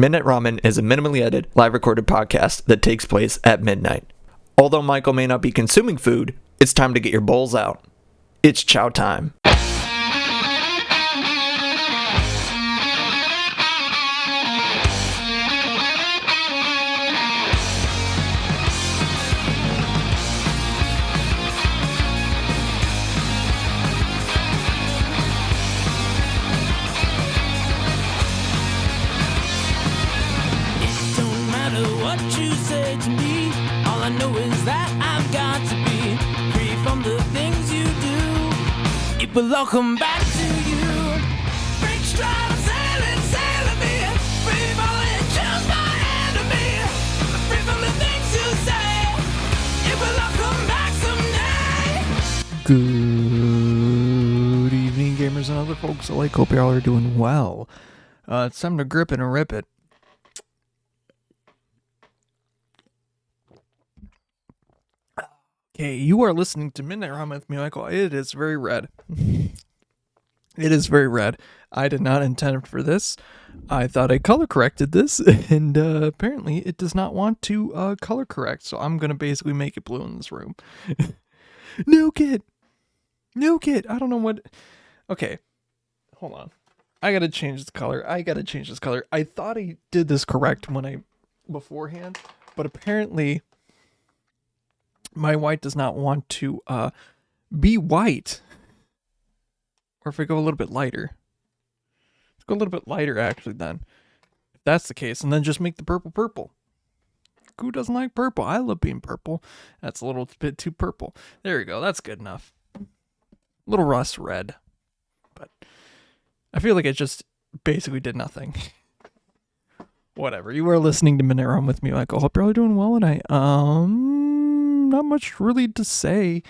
Midnight Ramen is a minimally edited, live recorded podcast that takes place at midnight. Although Michael may not be consuming food, it's time to get your bowls out. It's chow time. But I'll come back to you. Break stride, I'm sailing me. Free falling, choose my enemy. Free from the things you say. It will all come back someday. Good evening, gamers and other folks alike. Hope y'all are doing well. It's time to grip it and rip it. Okay, you are listening to Midnight Ramen with me, Michael. It is very red. It is very red. I did not intend for this. I thought I color corrected this, and apparently it does not want to color correct, so I'm going to basically make it blue in this room. Nuke it! I don't know what... Okay, hold on. I gotta change the color. I thought I did this correct beforehand, but apparently... my white does not want to be white. Or if I go a little bit lighter. Let's go a little bit lighter, actually, then. If that's the case, and then just make the purple. Who doesn't like purple? I love being purple. That's a little bit too purple. There we go. That's good enough. A little rust red. But I feel like it just basically did nothing. Whatever. You are listening to Midnight Ramen with me, Michael. Hope you're all doing well tonight. Not much really to say.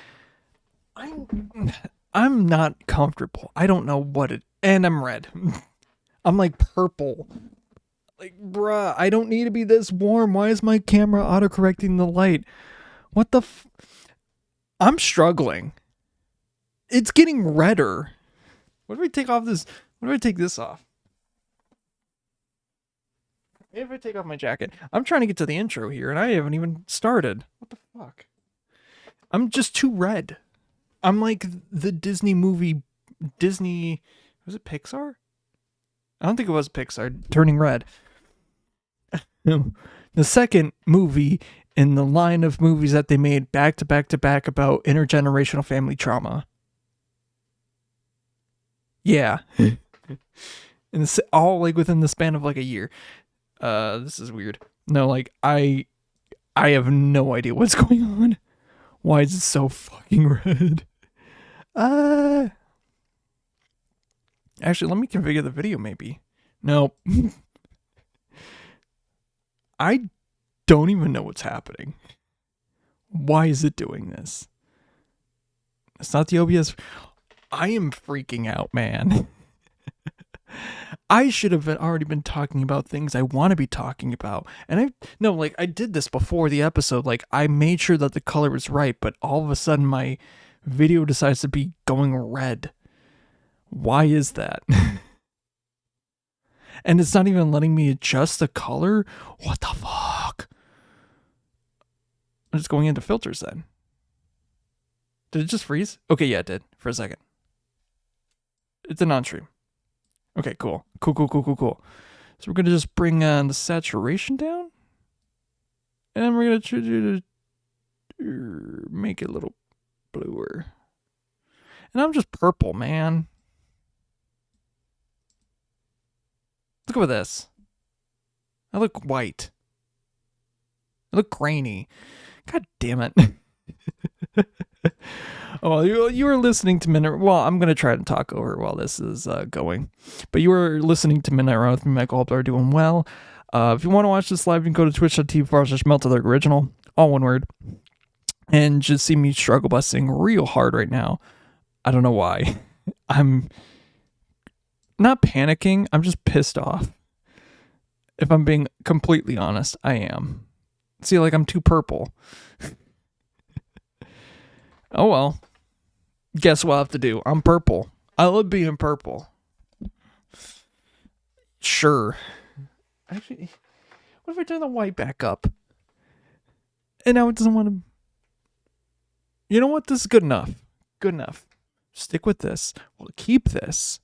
I'm not comfortable. I don't know what it... And I'm red. I'm like purple. Like, bruh, I don't need to be this warm. Why is my camera autocorrecting the light? What the I'm struggling. It's getting redder. What do we take off this? What do I take this off? Maybe if I take off my jacket. I'm trying to get to the intro here, and I haven't even started. What the fuck? I'm just too red. I'm like the Disney movie... Disney... Was it Pixar? I don't think it was Pixar. Turning Red. The second movie in the line of movies that they made back to back to back about intergenerational family trauma. Yeah. And it's all like within the span of like a year. This is weird. No, like I have no idea what's going on. Why is it so fucking red? Actually, let me configure the video maybe. No. I don't even know what's happening. Why is it doing this? It's not the OBS. I am freaking out, man. I should have already been talking about things I want to be talking about. And I did this before the episode. Like, I made sure that the color was right, but all of a sudden my video decides to be going red. Why is that? And it's not even letting me adjust the color? What the fuck? I'm just going into filters then. Did it just freeze? Okay, yeah, it did for a second. It's an on-stream. Okay, cool. Cool. So we're going to just bring the saturation down. And we're going to make it a little bluer. And I'm just purple, man. Look at this. I look white. I look grainy. God damn it. Oh, you are listening to Midnight... Well, I'm going to try to talk over while this is going. But you are listening to Midnight Ramen with me, Michael. Hope you are doing well. If you want to watch this live, you can go to twitch.tv/meltedoriginal, all one word, and just see me struggle busting real hard right now. I don't know why. I'm not panicking. I'm just pissed off. If I'm being completely honest, I am. See, like, I'm too purple. Oh well. Guess what I have to do? I'm purple. I love being purple. Sure. Actually, what if I turn the white back up? And now it doesn't want to. You know what? This is good enough. Good enough. Stick with this. We'll keep this.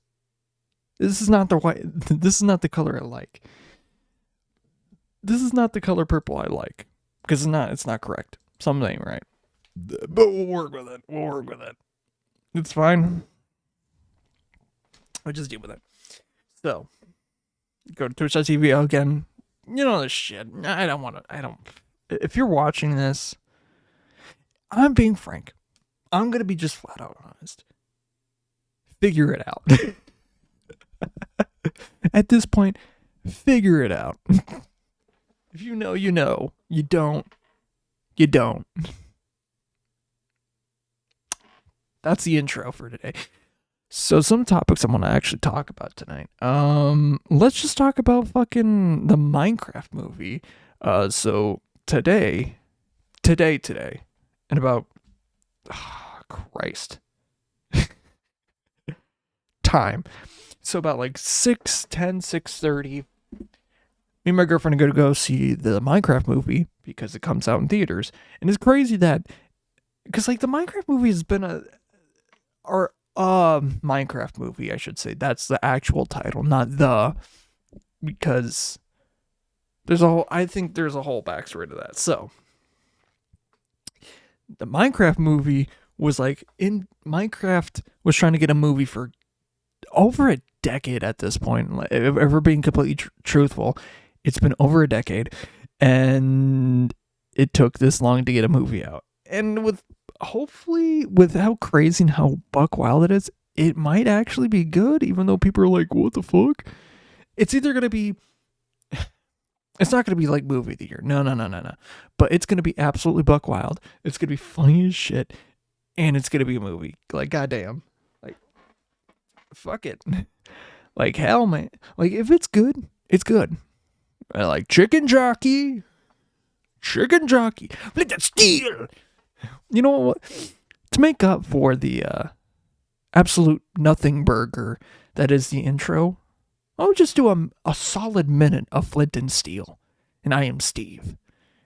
This is not the white. This is not the color I like. This is not the color purple I like. Because it's not. It's not correct. Something ain't right. But we'll work with it. We'll work with it. It's fine. I'll just deal with it. So, go to twitch.tv again. You know this shit. I don't want to. I don't. If you're watching this, I'm being frank. I'm going to be just flat out honest. Figure it out. At this point, figure it out. If you know, you know. You don't, you don't. That's the intro for today. So some topics I want to actually talk about tonight. Let's just talk about fucking the Minecraft movie. So today, and about, Christ. Time. So about like 6:10, 6:30, me and my girlfriend are going to go see the Minecraft movie because it comes out in theaters. And it's crazy that, because like the Minecraft movie has been Minecraft movie, I should say. That's the actual title, not because I think there's a whole backstory to that. So the Minecraft movie was Minecraft was trying to get a movie for over a decade at this point. If we're being completely truthful, it's been over a decade, and it took this long to get a movie out. And hopefully with how crazy and how buck wild it is, it might actually be good, even though people are like, what the fuck? It's either going to be, it's not going to be like movie of the year. No. But it's going to be absolutely buck wild. It's going to be funny as shit. And it's going to be a movie. Like, goddamn. Like, fuck it. Like, hell, man. Like, if it's good, it's good. Like, Chicken Jockey. Let that steal. You know what? To make up for the absolute nothing burger that is the intro, I'll just do a solid minute of Flint and Steel. And I am Steve.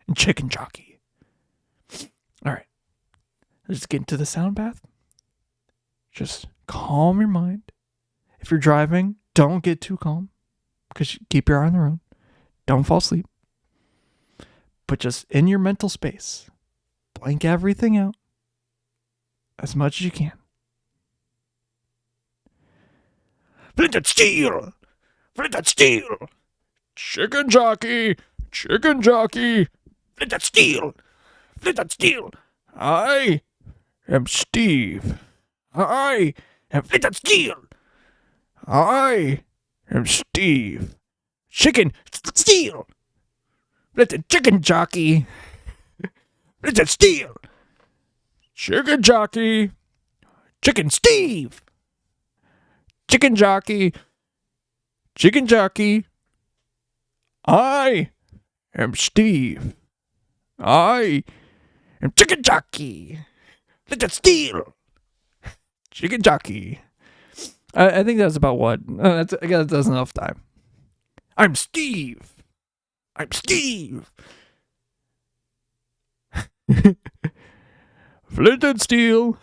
And Chicken Jockey. Alright. Let's get into the sound bath. Just calm your mind. If you're driving, don't get too calm. Because keep your eye on the road. Don't fall asleep. But just in your mental space, blank everything out as much as you can. Flint and Steel! Flint and Steel! Chicken Jockey! Flint and Steel! I am Steve. I am Flint and Steel! I am Steve. Chicken Steel! Chicken Jockey! Flint and Steel! Chicken Jockey! Chicken Steve! Chicken Jockey! I am Steve. I am Chicken Jockey. Flint and Steel! Chicken Jockey. I think that's about what. I guess that's enough time. I'm Steve. Flint and Steel.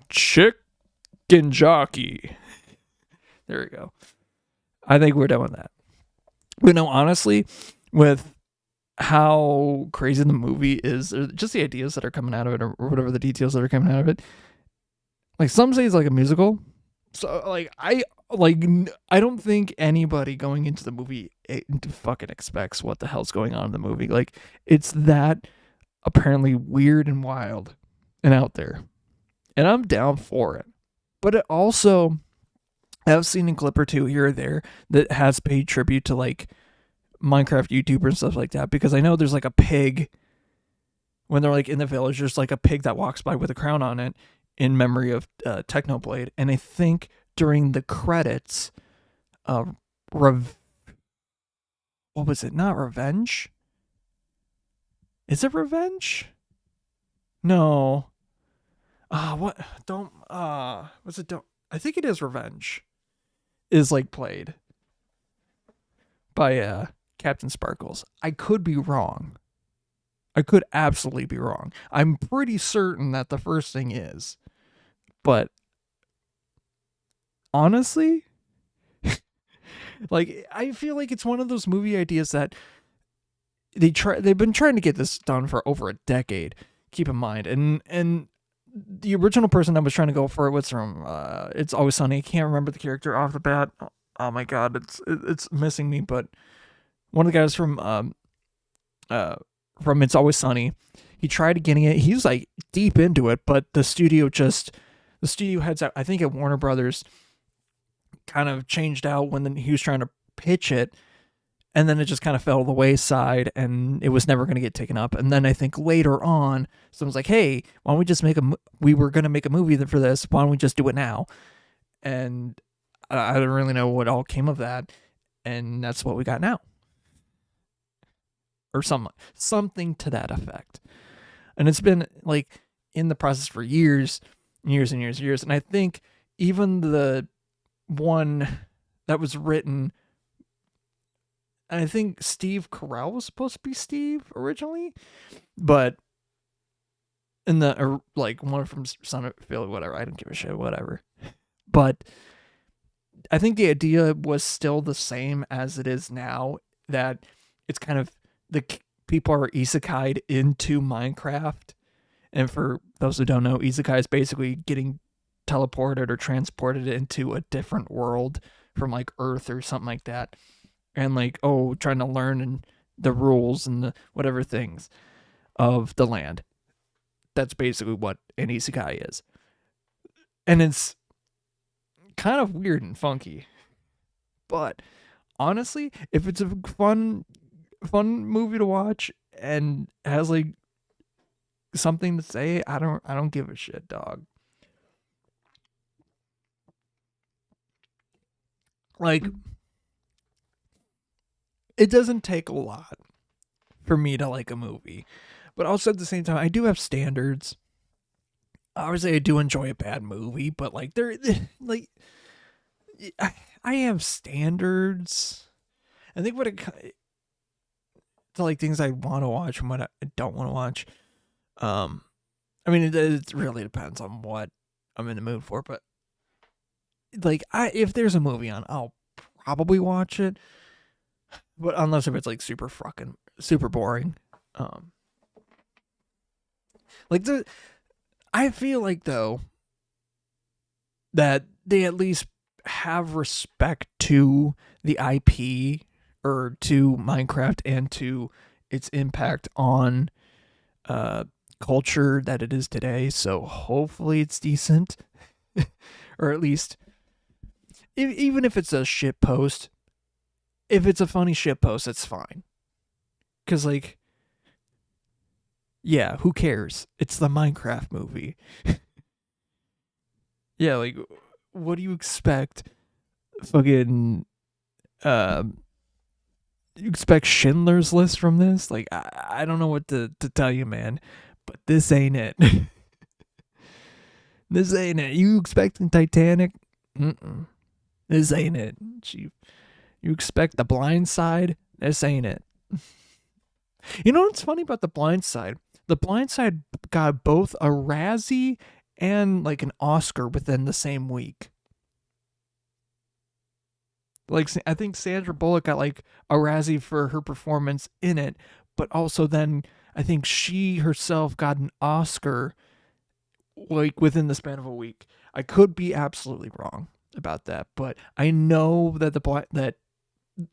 Chicken Jockey. There we go. I think we're done with that. But no, honestly, with how crazy the movie is, or just the ideas that are coming out of it, or whatever the details that are coming out of it. Like, some say it's like a musical. So, I don't think anybody going into the movie fucking expects what the hell's going on in the movie. Like, it's that apparently weird and wild and out there. And I'm down for it. But it also, I've seen a clip or two here or there that has paid tribute to, like, Minecraft YouTubers and stuff like that. Because I know there's, like, a pig, when they're, like, in the village, there's, like, a pig that walks by with a crown on it in memory of Technoblade. And I think during the credits, what was it? Not Revenge? Is it Revenge? No. What? Don't, was it Don't? I think it is Revenge. Is, like, played. by Captain Sparkles. I could be wrong. I could absolutely be wrong. I'm pretty certain that the first thing is. But honestly, like I feel like it's one of those movie ideas that they've been trying to get this done for over a decade. Keep in mind, and the original person that was trying to go for it was from It's Always Sunny. I can't remember the character off the bat. Oh my god, it's missing me. But one of the guys from It's Always Sunny, he tried getting it. He was like deep into it, but the studio heads out, I think at Warner Brothers, kind of changed out when he was trying to pitch it, and then it just kind of fell to the wayside, and it was never going to get taken up. And then I think later on, someone's like, "Hey, why don't we just we were going to make a movie for this. Why don't we just do it now?" And I don't really know what all came of that, and that's what we got now, or something to that effect. And it's been like in the process for years, years and years and years. And I think even the one that was written, I think Steve Carell was supposed to be Steve originally, but in the like one from Son of Philly, whatever, I don't give a shit, whatever. But I think the idea was still the same as it is now, that it's kind of people are isekai'd into Minecraft. And for those who don't know, isekai is basically getting teleported or transported into a different world from like Earth or something like that. And like, trying to learn the rules and the whatever things of the land. That's basically what an isekai is. And it's kind of weird and funky. But honestly, if it's a fun movie to watch and has like something to say, I don't give a shit, dog. Like, it doesn't take a lot for me to like a movie, but also at the same time, I do have standards. Obviously, I do enjoy a bad movie, but like they're like, I have standards. I think what it to like things I want to watch and what I don't want to watch. I mean, it really depends on what I'm in the mood for, but like if there's a movie on, I'll probably watch it. But unless if it's like super boring. I feel like though that they at least have respect to the IP or to Minecraft and to its impact on culture that it is today. So hopefully it's decent, or at least even if it's a shit post. If it's a funny shit post, it's fine. Because, like, yeah, who cares? It's the Minecraft movie. Yeah, like, what do you expect? Fucking, you expect Schindler's List from this? Like, I don't know what to tell you, man. But this ain't it. This ain't it. You expecting Titanic? This ain't it. You expect The Blind Side? This ain't it. You know what's funny about The Blind Side? The Blind Side got both a Razzie and like an Oscar within the same week. Like, I think Sandra Bullock got like a Razzie for her performance in it, but also then I think she herself got an Oscar like within the span of a week. I could be absolutely wrong about that, but I know that that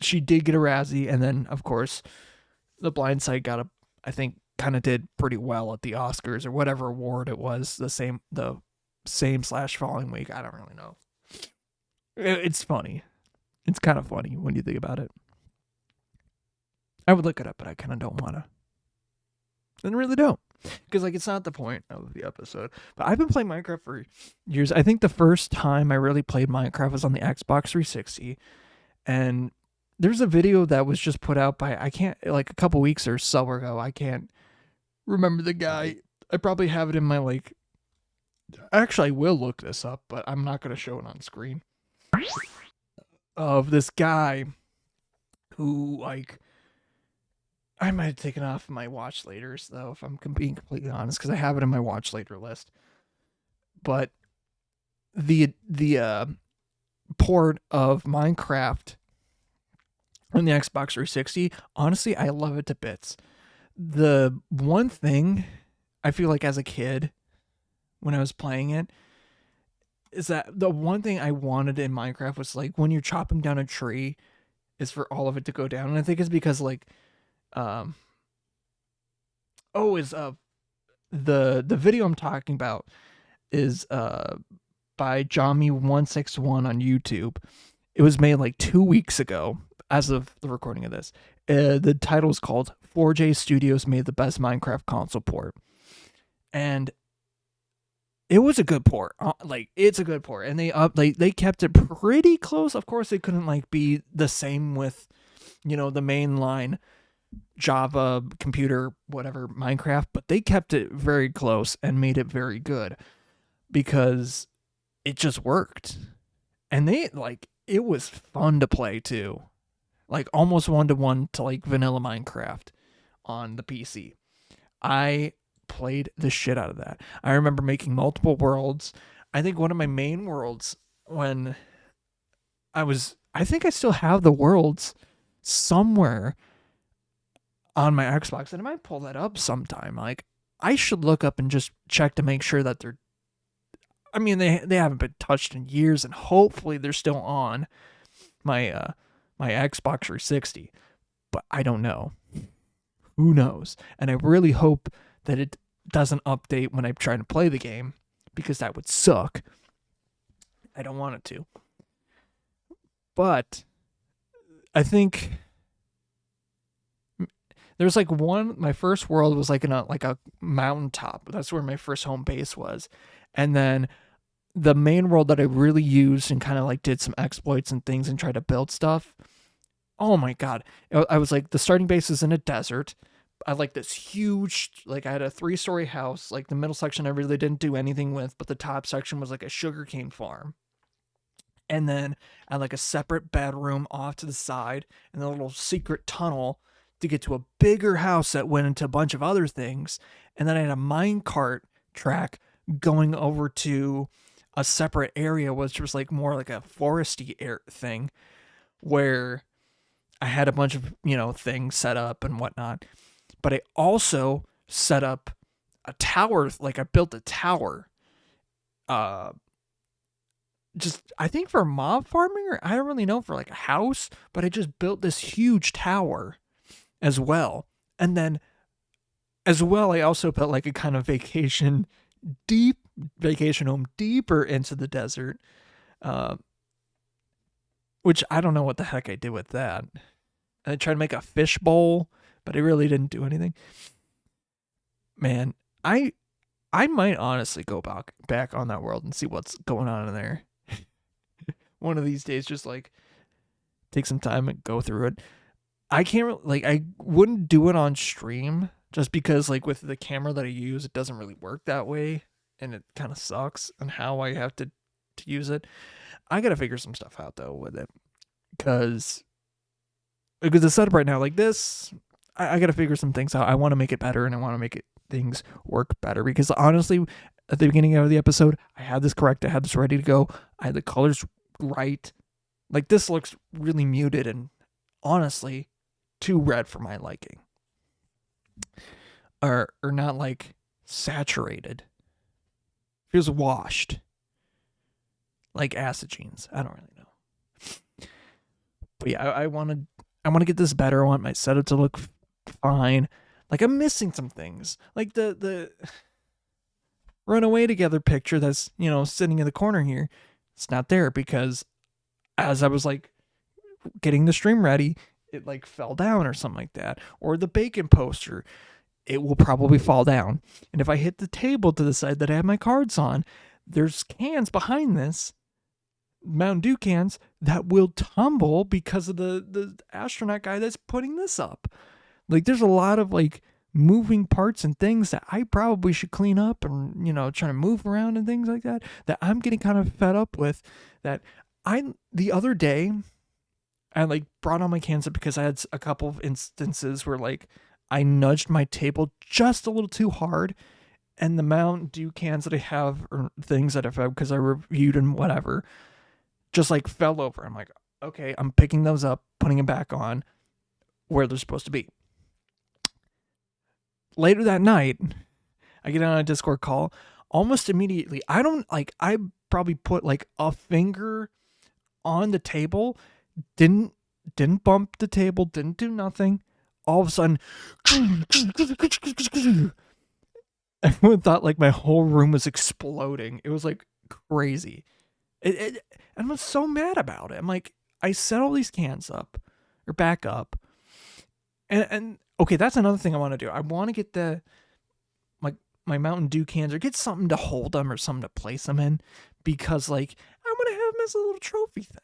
she did get a Razzie, and then of course The Blind Side I think kind of did pretty well at the Oscars or whatever award it was, the same / following week. I don't really know. It's funny. It's kind of funny when you think about it. I would look it up, but I kind of don't want to. I really don't. Because, like, it's not the point of the episode. But I've been playing Minecraft for years. I think the first time I really played Minecraft was on the Xbox 360. And there's a video that was just put out by, like a couple weeks or so ago. I can't remember the guy. I probably have it in my, like, actually, I will look this up, but I'm not going to show it on screen. Of this guy who, like, I might have taken off my watch laters, though, if I'm being completely honest, because I have it in my watch later list. But the port of Minecraft on the Xbox 360, honestly, I love it to bits. The one thing I feel like as a kid, when I was playing it, is that the one thing I wanted in Minecraft was, like, when you're chopping down a tree, is for all of it to go down. And I think it's because, like, um, the video I'm talking about is by Jami161 on YouTube. It was made like 2 weeks ago as of the recording of this. The title is called 4J Studios Made the Best Minecraft Console Port. And it was a good port. Like, it's a good port. And they kept it pretty close. Of course, it couldn't, like, be the same with, you know, the mainline Java computer, whatever, Minecraft, but they kept it very close and made it very good because it just worked. And it was fun to play too. Like, almost 1-to-1 to like vanilla Minecraft on the PC. I played the shit out of that. I remember making multiple worlds. I think one of my main worlds when I think I still have the worlds somewhere on my Xbox, and I might pull that up sometime. Like, I should look up and just check to make sure that they're, I mean, they haven't been touched in years, and hopefully they're still on my my Xbox 360, but I don't know. Who knows? And I really hope that it doesn't update when I'm trying to play the game, because that would suck. I don't want it to. But I think there's like my first world was like in a mountaintop. That's where my first home base was. And then the main world that I really used and kind of like did some exploits and things and tried to build stuff. Oh my God. I was like, the starting base is in a desert. I like this huge, like, I had a 3-story house. Like, the middle section I really didn't do anything with, but the top section was like a sugarcane farm. And then I had like a separate bedroom off to the side and a little secret tunnel to get to a bigger house that went into a bunch of other things. And then I had a minecart track going over to a separate area, which was like more like a foresty thing, where I had a bunch of, you know, things set up and whatnot. But I also set up a tower. Like, I built a tower, just, I think for mob farming, or I don't really know, for like a house, but I just built this huge tower as well. And then as well, I also built like a kind of vacation home deeper into the desert, which I don't know what the heck I did with that. I tried to make a fish bowl, but I really didn't do anything. Man, I might honestly go back on that world and see what's going on in there. One of these days, just like take some time and go through it. I can't, like, I wouldn't do it on stream just because, like, with the camera that I use, it doesn't really work that way, and it kind of sucks on how I have to use it. I gotta figure some stuff out though with it, because the setup right now, like this, I gotta figure some things out. I want to make it better, and I want to make things work better, because honestly, at the beginning of the episode, I had this correct. I had this ready to go. I had the colors right. Like, this looks really muted and honestly too red for my liking, or not like saturated. Feels washed, like acid jeans. I don't really know. But yeah, I want to get this better. I want my setup to look fine. Like, I'm missing some things, like the run away together picture that's, you know, sitting in the corner here. It's not there because as I was like getting the stream ready, it like fell down or something like that. Or the bacon poster, it will probably fall down. And if I hit the table to the side that I have my cards on, there's cans behind this, Mountain Dew cans, that will tumble because of the astronaut guy that's putting this up. Like, there's a lot of like moving parts and things that I probably should clean up, and, you know, trying to move around and things like that I'm getting kind of fed up with. That the other day, I like brought all my cans up because I had a couple of instances where like I nudged my table just a little too hard, and the Mountain Dew cans that I have or things that I've had because I reviewed and whatever just like fell over. I'm like, okay, I'm picking those up, putting them back on where they're supposed to be. Later that night, I get on a Discord call. Almost immediately, I probably put like a finger on the table, didn't bump the table, didn't do nothing. All of a sudden, everyone thought like my whole room was exploding. It was like crazy. I was so mad about it. I'm like, I set all these cans up or back up, and okay, that's another thing I want to do. I want to get my Mountain Dew cans or get something to hold them or something to place them in, because like I want to have them as a little trophy thing.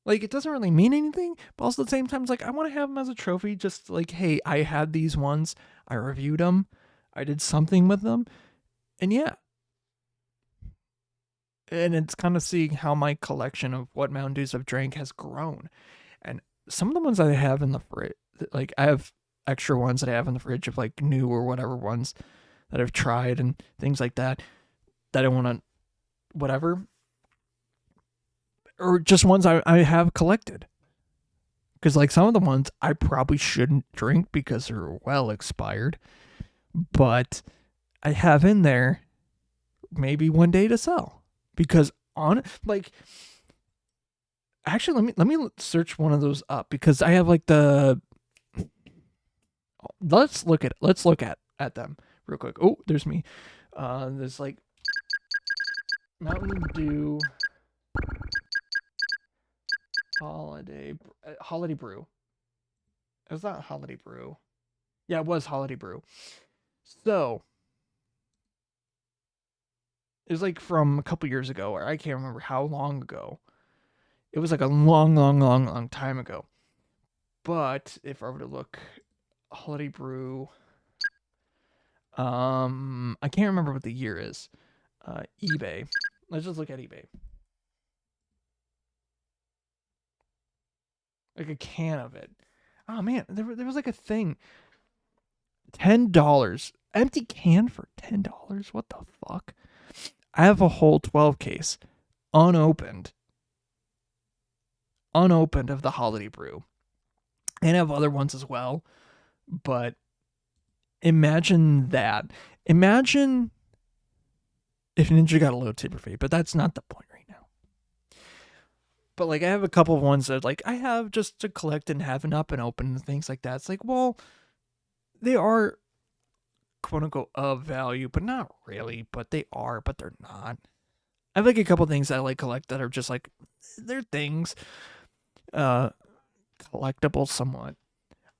Like, it doesn't really mean anything, but also at the same time, it's like I want to have them as a trophy. Just like, hey, I had these ones, I reviewed them, I did something with them, and yeah. And it's kind of seeing how my collection of what Mountain Dews I've drank has grown. And some of the ones I have in the fridge, like I have extra ones that I have in the fridge of like new or whatever ones that I've tried and things like that I want to whatever, or just ones I have collected. Because like some of the ones I probably shouldn't drink because they're well expired, but I have in there maybe one day to sell. Because actually let me search one of those up, because I have like let's look at them real quick. Oh, there's me. There's like Mountain Dew Holiday Brew. It was not Holiday Brew. Yeah, it was Holiday Brew. So it was like from a couple years ago, or I can't remember how long ago. It was like a long time ago. But if I were to look, Holiday Brew, I can't remember what the year is. eBay. Let's just look at eBay. Like a can of it. Oh man, there was like a thing. $10. Empty can for $10? What the fuck? I have a whole 12 case unopened of the Holiday Brew. And I have other ones as well. But imagine that. Imagine if Ninja got a little tipper fee, but that's not the point right now. But like I have a couple of ones that like I have just to collect and haven't up and open and things like that. It's like, well, they are quote unquote of value, but not really. But they are, but they're not. I have like a couple things that I like collect that are just like they're things. Collectible somewhat.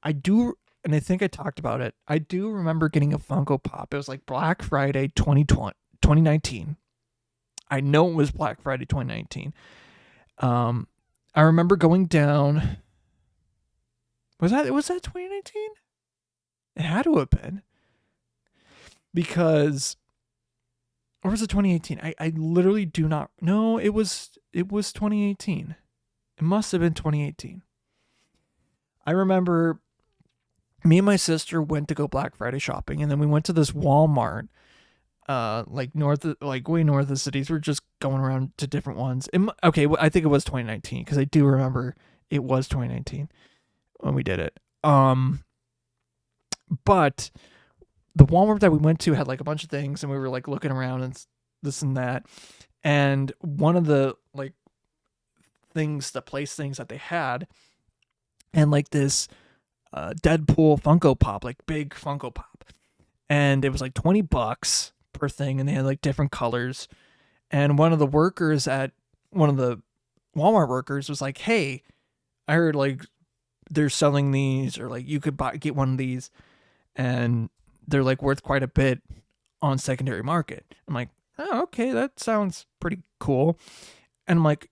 I do, and I think I talked about it. I do remember getting a Funko Pop. It was like Black Friday 2019. I know it was Black Friday 2019. I remember going down. Was that 2019? It had to have been. Because, or was it 2018? I literally do not. No, it was 2018. It must have been 2018. I remember me and my sister went to go Black Friday shopping, and then we went to this Walmart, like way north of the cities. We're just going around to different ones. Okay, I think it was 2019 because I do remember it was 2019 when we did it. But the Walmart that we went to had like a bunch of things, and we were like looking around and this and that. And one of the like things that they had, and like this Deadpool Funko Pop, like big Funko Pop, and it was like $20 per thing, and they had like different colors. And one of the workers at one of the Walmart workers was like, "Hey, I heard like they're selling these, or like you could get one of these, and they're like worth quite a bit on secondary market." I'm like, "Oh, okay, that sounds pretty cool." And I'm like,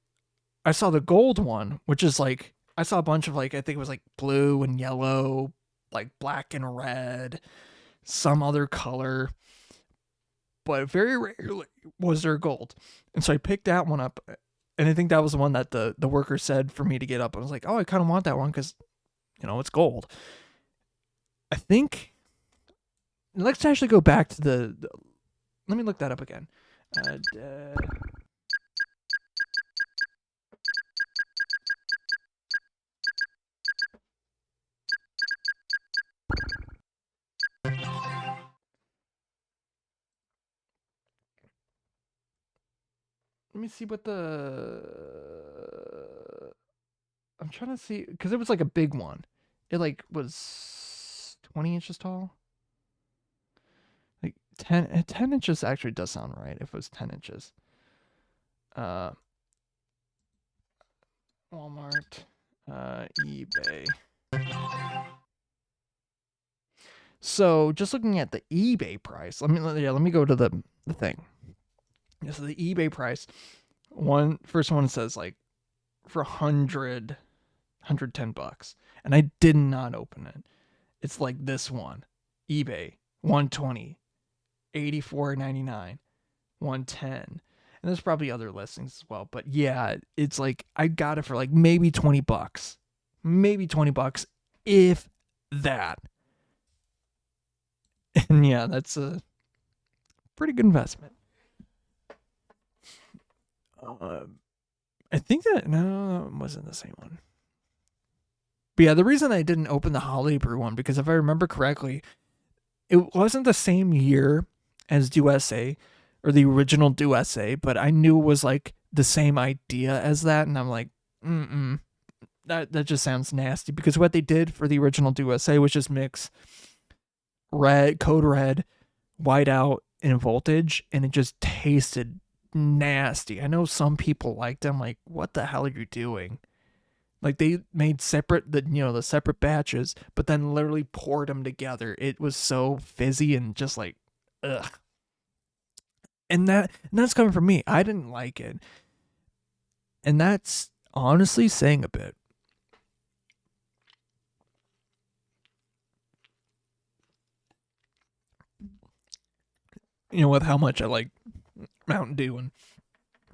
I saw the gold one, which is like, I saw a bunch of like, I think it was like blue and yellow, like black and red, some other color, but very rarely was there gold. And so I picked that one up, And I think that was the one that the worker said for me to get up. I was like, oh, I kind of want that one because, it's gold. I think, let's actually go back to let me look that up again. Let me see what I'm trying to see, because it was like a big one. It like was 20 inches tall. Like 10 inches actually does sound right if it was 10 inches. Walmart, eBay. So just looking at the eBay price, let me go to the thing. Yeah, so the eBay price, first one says like for $110, and I did not open it. It's like this one, eBay, $120, $84.99, $110, and there's probably other listings as well. But yeah, it's like I got it for like maybe $20, if that. And yeah, that's a pretty good investment. I think that no, it wasn't the same one. But yeah, the reason I didn't open the Holiday Brew one, because if I remember correctly, it wasn't the same year as USA or the original USA, but I knew it was like the same idea as that, and I'm like, that just sounds nasty, because what they did for the original USA was just mix code red, whiteout, and voltage, and it just tasted nasty. I know some people liked them. Like, what the hell are you doing? Like, they made the separate batches, but then literally poured them together. It was so fizzy and just like, ugh. And that's coming from me. I didn't like it. And that's honestly saying a bit. With how much I like Mountain Dew and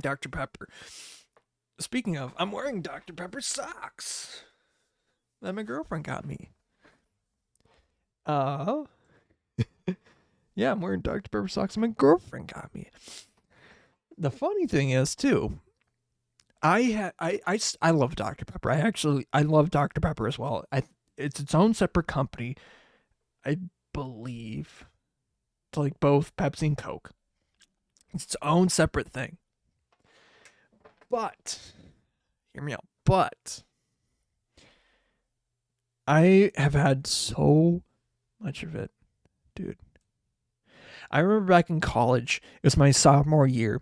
Dr. Pepper. Speaking of, I'm wearing Dr. Pepper socks that my girlfriend got me. Yeah, I'm wearing Dr. Pepper socks that my girlfriend got me. The funny thing is, too, I love Dr. Pepper. I love Dr. Pepper as well. It's its own separate company, I believe, to like both Pepsi and Coke. It's its own separate thing. But, hear me out, but I have had so much of it, dude. I remember back in college, it was my sophomore year,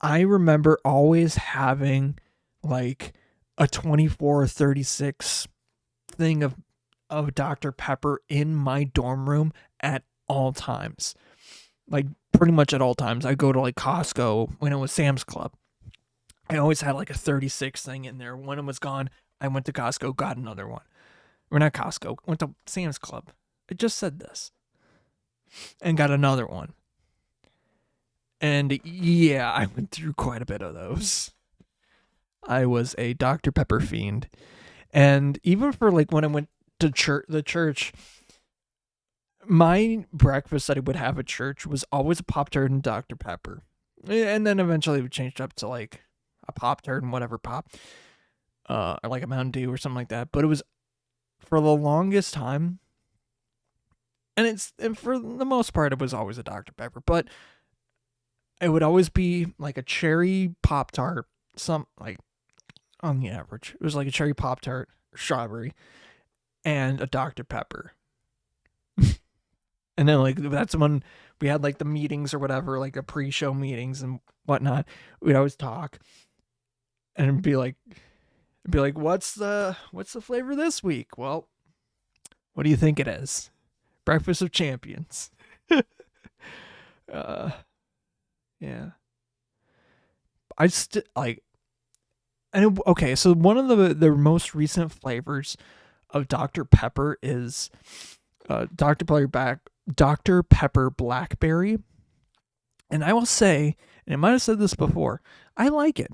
I remember always having like a 24 or 36 thing of Dr. Pepper in my dorm room at all times. Like, pretty much at all times. I go to like Costco when it was Sam's Club. I always had like a 36 thing in there. When it was gone, I went to Costco, got another one. Or not Costco, went to Sam's Club. I just said this. And got another one. And yeah, I went through quite a bit of those. I was a Dr. Pepper fiend. And even for like when I went to the church, my breakfast that I would have at church was always a Pop-Tart and Dr. Pepper. And then eventually we changed up to like a Pop-Tart and whatever pop. Or like a Mountain Dew or something like that. But it was, for the longest time, and for the most part, it was always a Dr. Pepper. But it would always be like a cherry Pop-Tart, like on the average. It was like a cherry Pop-Tart, strawberry, and a Dr. Pepper. And then like that's when we had like the meetings or whatever, like the pre-show meetings and whatnot. We'd always talk and be like, what's the flavor this week? Well, what do you think it is? Breakfast of Champions. Yeah. I still like, and okay, so one of the most recent flavors of Dr. Pepper is Dr. Pepper Blackberry. And I will say, and I might have said this before, I like it.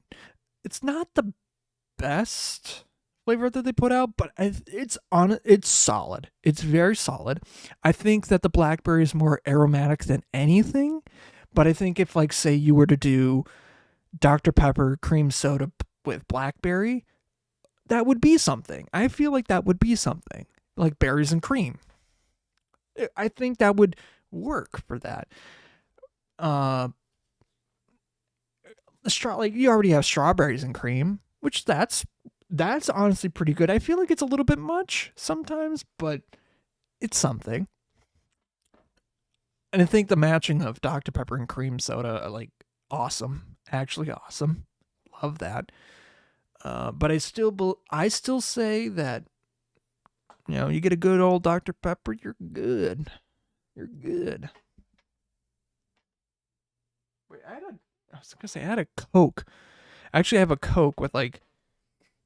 it's not the best flavor that they put out, but it's solid. It's very solid. I think that the blackberry is more aromatic than anything, but I think if, like, say you were to do Dr. Pepper cream soda with blackberry, that would be something. I feel like that would be something, like berries and cream. I think that would work for that. Like, you already have strawberries and cream, which that's honestly pretty good. I feel like it's a little bit much sometimes, but it's something. And I think the matching of Dr. Pepper and cream soda are, like, awesome. Actually awesome. Love that. But I still say that, you get a good old Dr. Pepper, you're good. You're good. Wait, I was gonna say I had a Coke. Actually, I have a Coke with, like,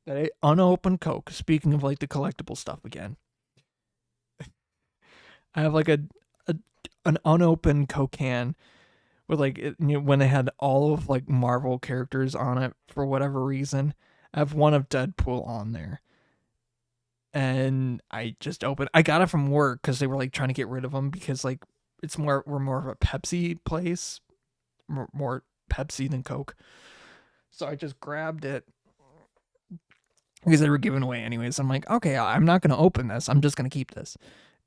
that unopened Coke. Speaking of, like, the collectible stuff again, I have, like, an unopened Coke can with, like, when they had all of, like, Marvel characters on it for whatever reason. I have one of Deadpool on there, and I just opened. I got it from work because they were, like, trying to get rid of them because, like, we're more of a Pepsi place, more Pepsi than Coke. So I just grabbed it because they were giving away anyways. I'm like, okay, I'm not gonna open this. I'm just gonna keep this,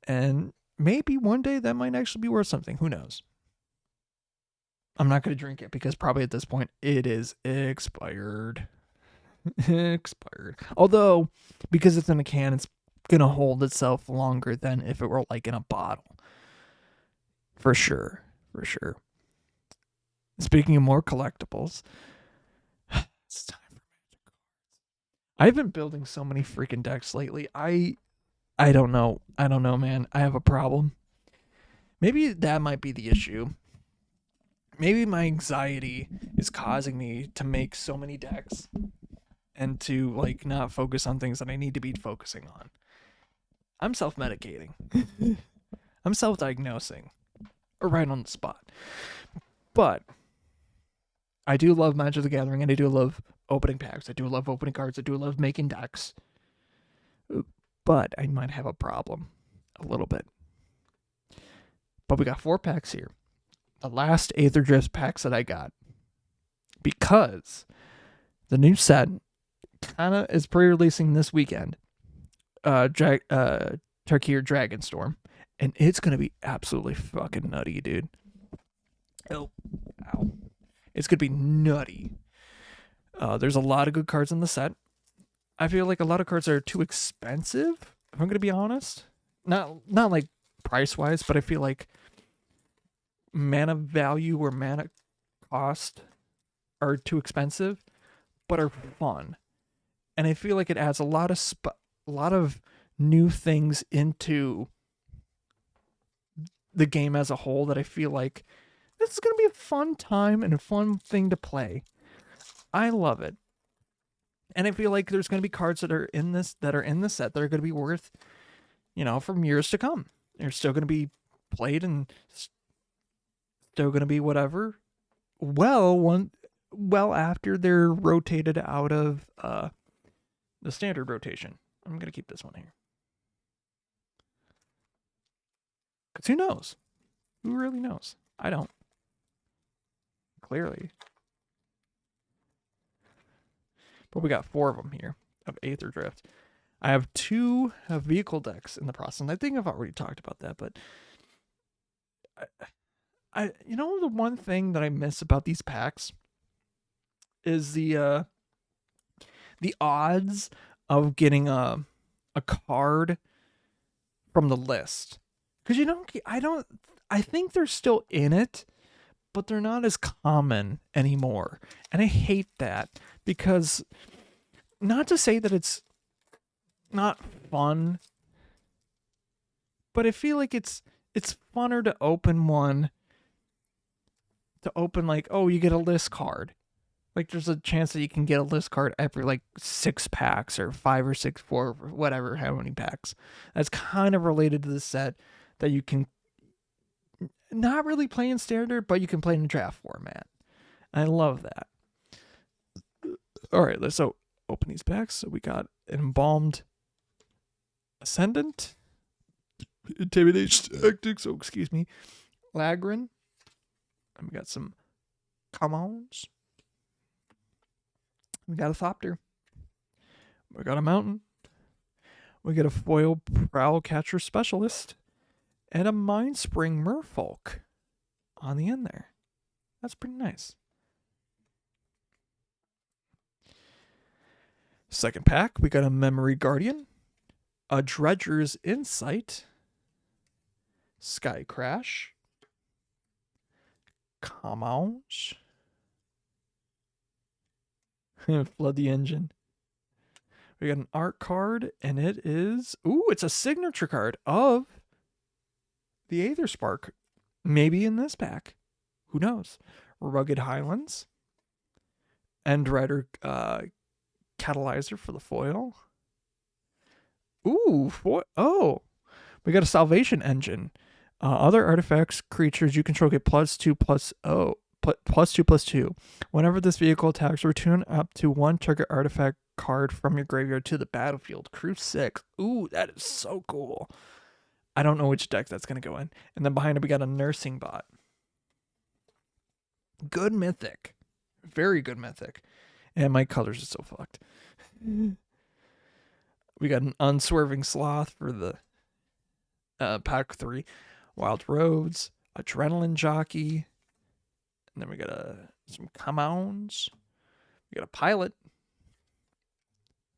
and maybe one day that might actually be worth something. Who knows? I'm not gonna drink it because probably at this point it is expired. Expired. Although, because it's in a can, it's gonna hold itself longer than if it were, like, in a bottle. For sure. For sure. Speaking of more collectibles, it's time for Magic Cards. I've been building so many freaking decks lately. I don't know. I don't know, man. I have a problem. Maybe that might be the issue. Maybe my anxiety is causing me to make so many decks and to, like, not focus on things that I need to be focusing on. I'm self-medicating. I'm self-diagnosing. Or right on the spot. But I do love Magic the Gathering, and I do love opening packs. I do love opening cards. I do love making decks. But I might have a problem. A little bit. But we got 4 packs here. The last Aether Drift packs that I got. Because the new set kind of is pre-releasing this weekend. Turkey or Dragonstorm. And it's going to be absolutely fucking nutty, dude. Oh, ow. It's going to be nutty. There's a lot of good cards in the set. I feel like a lot of cards are too expensive, if I'm going to be honest. Not like price-wise, but I feel like mana value or mana cost are too expensive, but are fun. And I feel like it adds a lot of new things into the game as a whole that I feel like this is going to be a fun time and a fun thing to play. I love it. And I feel like there's going to be cards that are in the set that are going to be worth, from years to come. They're still going to be played and still going to be whatever. Well after they're rotated out of the standard rotation. I'm going to keep this one here. Because who knows? Who really knows? I don't. Clearly. But we got 4 of them here of Aether Drift. I have 2 vehicle decks in the process. And I think I've already talked about that, but I the one thing that I miss about these packs is the odds of getting a card from the list. Because I think they're still in it, but they're not as common anymore. And I hate that because, not to say that it's not fun, but I feel like it's funner to open one, like, oh, you get a list card. Like, there's a chance that you can get a list card every, like, 6 packs or 5 or 6, 4, whatever, how many packs. That's kind of related to the set that you can not really play in standard, but you can play in draft format. I love that. All right, let's open these packs. So we got Embalmed Ascendant, Intimidation Tactics, excuse me, Lagrin, and we got some Commons. We got a Thopter. We got a Mountain. We got a Foil Prowl Catcher Specialist. And a Mind Spring Merfolk on the end there. That's pretty nice. Second pack, we got a Memory Guardian. A Dredger's Insight. Sky Crash. Commons. Flood the Engine. We got an art card, and it is... Ooh, it's a signature card of the Aether Spark. Maybe in this pack. Who knows? Rugged Highlands. End Rider Catalyzer for the foil. Ooh, oh. We got a Salvation Engine. Other artifacts, creatures you control get +2/+2. Whenever this vehicle attacks, return up to one target artifact card from your graveyard to the battlefield. Crew 6. Ooh, that is so cool. I don't know which deck that's going to go in. And then behind it, we got a Nursing Bot. Good Mythic. Very good Mythic. And my colors are so fucked. We got an Unswerving Sloth for the pack 3. Wild Roads. Adrenaline Jockey. And then we got some Commons. We got a Pilot.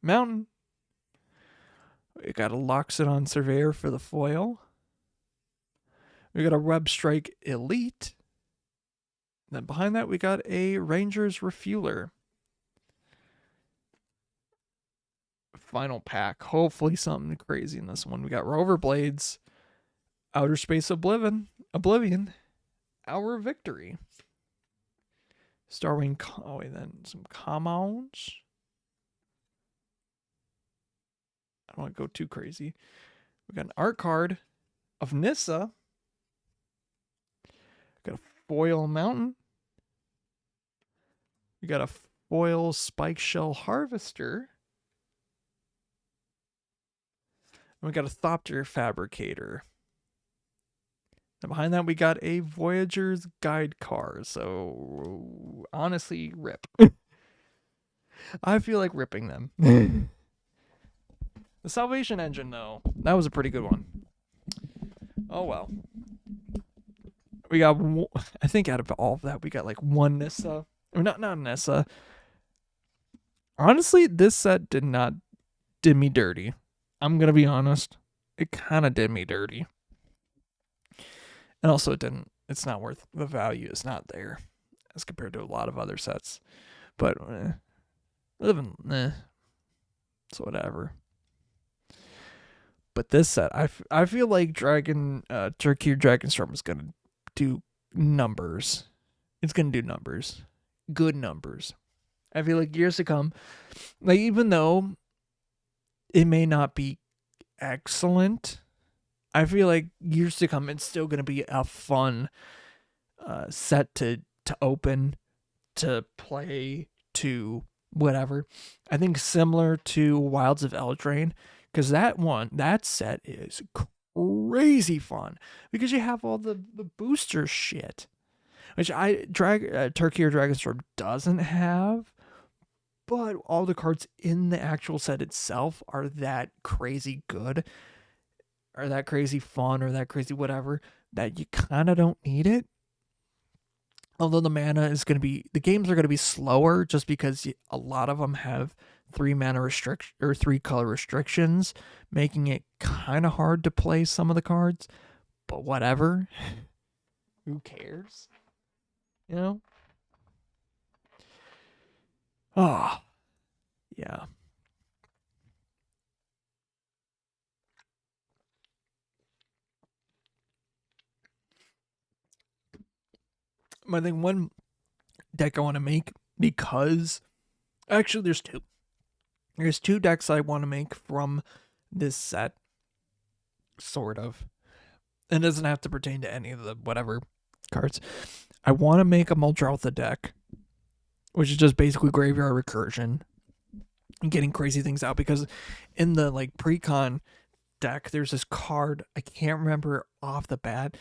Mountain. We got a Loxodon Surveyor for the foil. We got a Web Strike Elite. And then behind that, we got a Ranger's Refueler. Final pack. Hopefully something crazy in this one. We got Rover Blades. Outer Space Oblivion. Hour of Victory. Starwing. Oh, wait, then some Commons. I don't want to go too crazy. We got an art card of Nissa. Got a foil Mountain. We got a foil Spike Shell Harvester. And we got a Thopter Fabricator. And behind that, we got a Voyager's Guide Car. So, honestly, rip. I feel like ripping them. The Salvation Engine, though, that was a pretty good one. Oh, well. We got, I think out of all of that, we got like one Nissa. Or not Nissa. Honestly, this set did me dirty. I'm going to be honest. It kind of did me dirty. And also it's not worth, the value is not there as compared to a lot of other sets. But, so whatever. But this set, I feel like Turkey or Dragonstorm is going to do numbers. It's going to do numbers. Good numbers. I feel like years to come, like even though it may not be excellent, I feel like years to come, it's still going to be a fun set to open, to play, to whatever. I think similar to Wilds of Eldraine, because that set is crazy fun because you have all the booster shit, which Turkey or Dragonstorm doesn't have, but all the cards in the actual set itself are that crazy good, or that crazy fun, or that crazy whatever, that you kind of don't need it. Although the games are going to be slower just because a lot of them have 3 color restrictions, making it kind of hard to play some of the cards. But whatever. Who cares? You know? Oh, yeah. I think one deck I want to make, because actually there's two. There's 2 decks I want to make from this set, sort of. It doesn't have to pertain to any of the whatever cards. I want to make a Muldrotha deck which is just basically graveyard recursion and getting crazy things out, because in the like pre-con deck there's this card, I can't remember off the bat,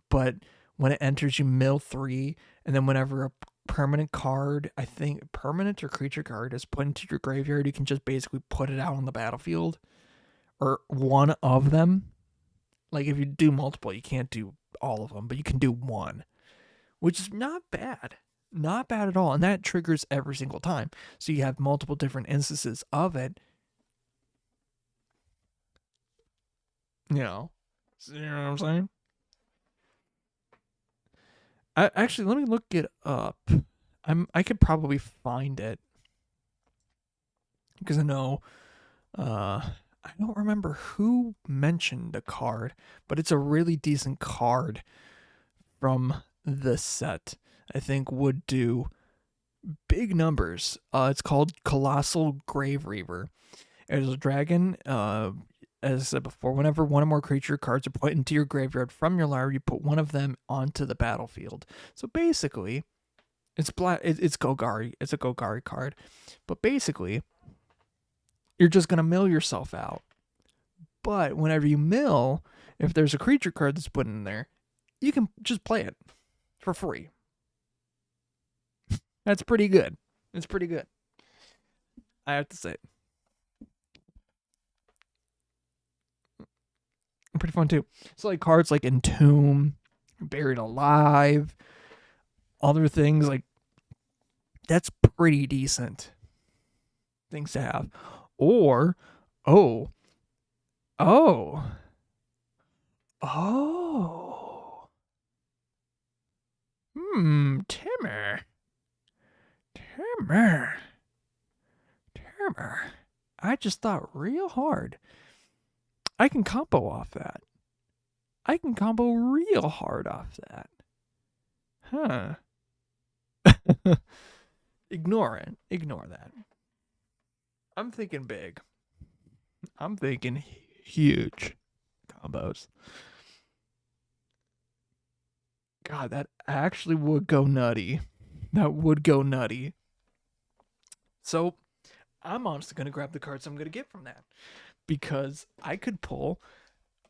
but when it enters you mill 3, and then whenever a permanent card, I think permanent or creature card, is put into your graveyard, you can just basically put it out on the battlefield, or one of them. Like if you do multiple, you can't do all of them, but you can do one, which is not bad. Not bad at all. And that triggers every single time. So you have multiple different instances of it. You know what I'm saying? Actually, let me look it up. I could probably find it, because I know I don't remember who mentioned the card, but it's a really decent card from the set. I think would do big numbers. It's called Colossal Grave Reaver. It is a dragon. As I said before, whenever one or more creature cards are put into your graveyard from your library, you put one of them onto the battlefield. So basically, it's Golgari. It's a Golgari card. But basically, you're just going to mill yourself out. But whenever you mill, if there's a creature card that's put in there, you can just play it for free. That's pretty good. It's pretty good, I have to say. Pretty fun too. So like cards like Entomb, Buried Alive, other things like that's pretty decent things to have. Or Timmer. I just thought real hard. I can combo off that. I can combo real hard off that. Huh. Ignore it. Ignore that. I'm thinking big. I'm thinking huge combos. God, that actually would go nutty. That would go nutty. So, I'm honestly going to grab the cards I'm going to get from that, because I could pull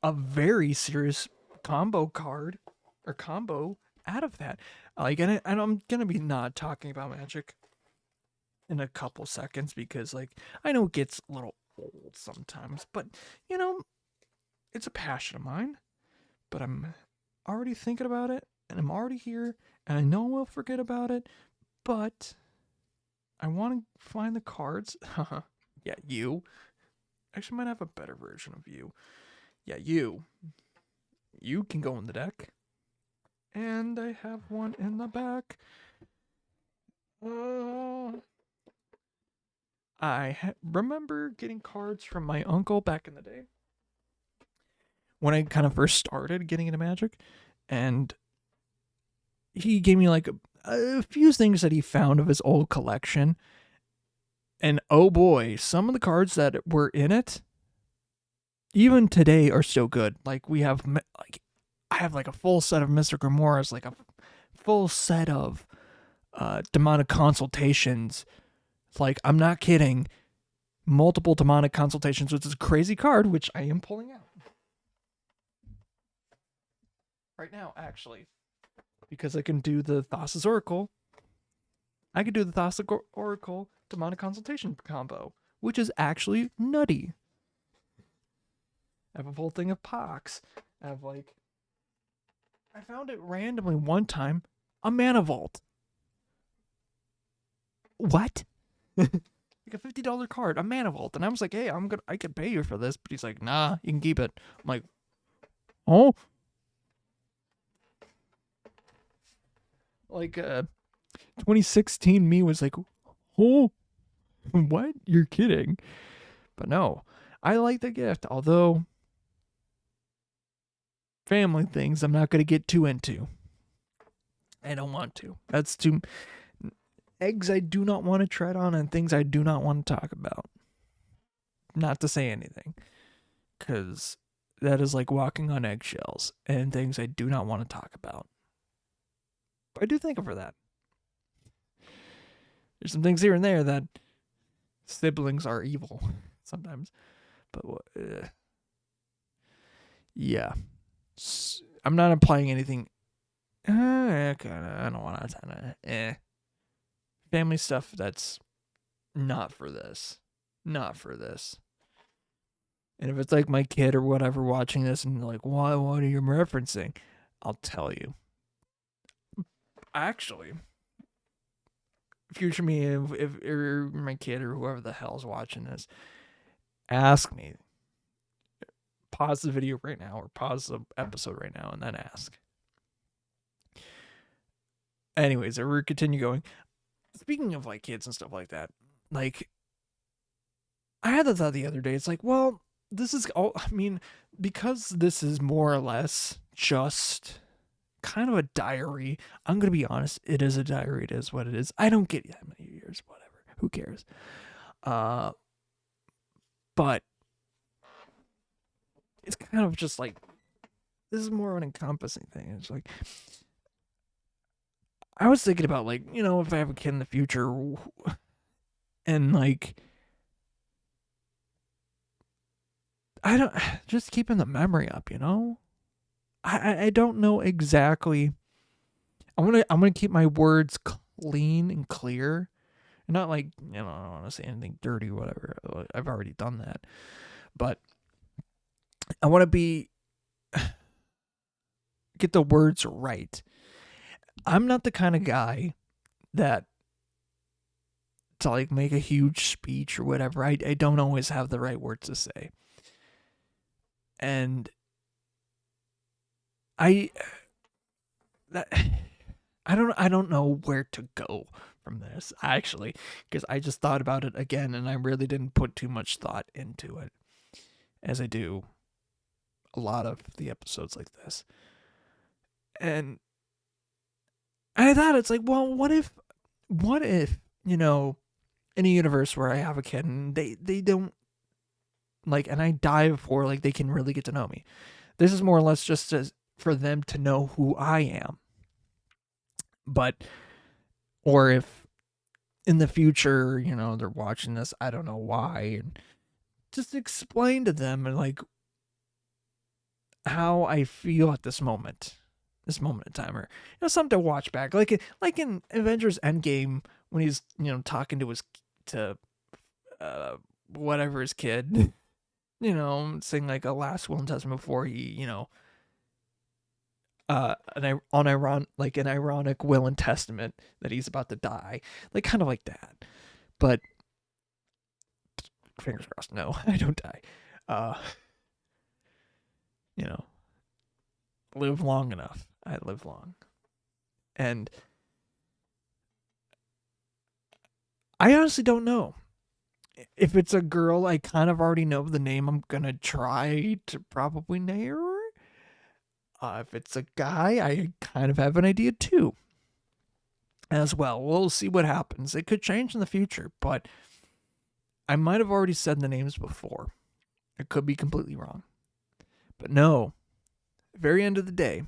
a very serious combo card or combo out of that. Like, and I'm going to be not talking about Magic in a couple seconds, because like I know it gets a little old sometimes, but you know, it's a passion of mine. But I'm already thinking about it, and I'm already here, and I know we'll forget about it, but I want to find the cards. Yeah, you. Actually, might have a better version of you. Yeah, you. You can go in the deck. And I have one in the back. I remember getting cards from my uncle back in the day, when I kind of first started getting into Magic, and he gave me like a few things that he found of his old collection. And oh boy, some of the cards that were in it, even today, are still good. Like we have, like I have like a full set of Mr. Grimoires, like a full set of demonic consultations. Like I'm not kidding, multiple demonic consultations, which is a crazy card, which I am pulling out right now, actually, because I can do the Thassa's Oracle. I could do the Thassa's Oracle demonic consultation combo, which is actually nutty. I have a whole thing of Pox. I found it randomly one time, a Mana Vault. What? Like a $50 card, a Mana Vault. And I was like, hey, I could pay you for this. But he's like, nah, you can keep it. I'm like, oh? Like, 2016 me was like, oh, what? You're kidding. But no, I like the gift. Although, family things I'm not going to get too into. I don't want to. That's too... Eggs I do not want to tread on, and things I do not want to talk about. Not to say anything, because that is like walking on eggshells, and things I do not want to talk about. But I do thank him for that. There's some things here and there that siblings are evil sometimes. But yeah. I'm not implying anything. I don't want to. Family stuff that's not for this. Not for this. And if it's like my kid or whatever watching this and like, what are you referencing? I'll tell you. Actually, future me, if or my kid or whoever the hell's watching this, ask me. Pause the video right now or pause the episode right now and then ask. Anyways, we'll continue going. Speaking of like kids and stuff like that, like I had the thought the other day, it's like, well, this is all, I mean, because this is more or less just kind of a diary. I'm going to be honest. It is a diary. It is what it is. I don't get that many years, whatever. Who cares? But it's kind of just like, this is more of an encompassing thing. It's like, I was thinking about like, you know, if I have a kid in the future and like, I don't just keeping the memory up, you know? I don't know exactly. I'm gonna keep my words clean and clear. Not like, you know, I don't want to say anything dirty or whatever. I've already done that. But I want to get the words right. I'm not the kind of guy that to like make a huge speech or whatever. I don't always have the right words to say. And I don't know where to go from this, actually, because I just thought about it again and I really didn't put too much thought into it, as I do a lot of the episodes like this. And I thought, it's like, well, what if, you know, in a universe where I have a kid and they don't, like, and I die before, like, they can really get to know me. This is more or less just for them to know who I am. But, or if in the future, you know, they're watching this, I don't know why, and just explain to them, and like, how I feel at this moment in time, or, you know, something to watch back, like in Avengers Endgame, when he's, you know, talking to whatever his kid, you know, saying like a last will and testament before he, you know, an ironic will and testament that he's about to die, like kind of like that. But fingers crossed, no, I don't die. You know, live long enough. I live long, and I honestly don't know. If it's a girl, I kind of already know the name I'm gonna try to probably name her. If it's a guy, I kind of have an idea too. As well, we'll see what happens. It could change in the future, but I might have already said the names before. I could be completely wrong. But no, very end of the day,